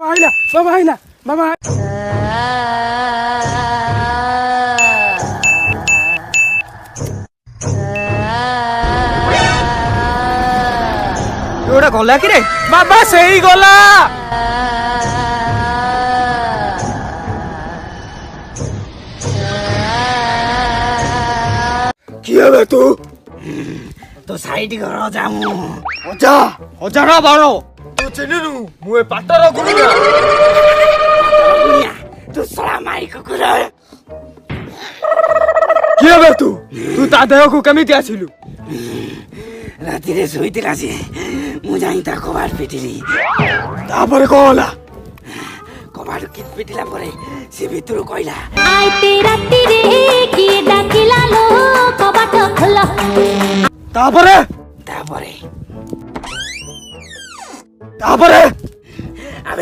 আইলা বাবা আইলা বাবা ওটা গলা কি রে? বাবা সেই গলা কি হবে তু? তো সাইড ঘর যামু অজা অজারা বারো তু চিনিনু মুয়ে পাতর গুনিয়া তো সলা মাই কুকুর কি হবে তু? তু তা দেহকু কেমিতি আসিলু? রাতিরে শুইতে আছে মু যাই তা কবার পিটিলি তারপরে কলা কবার কিত পিটিলা পরে সে ভিতর কইলা আইতে রাতিরে কিয়ে ডাকিলালো কবাট খোলা তারপরে তারপরে তারপরে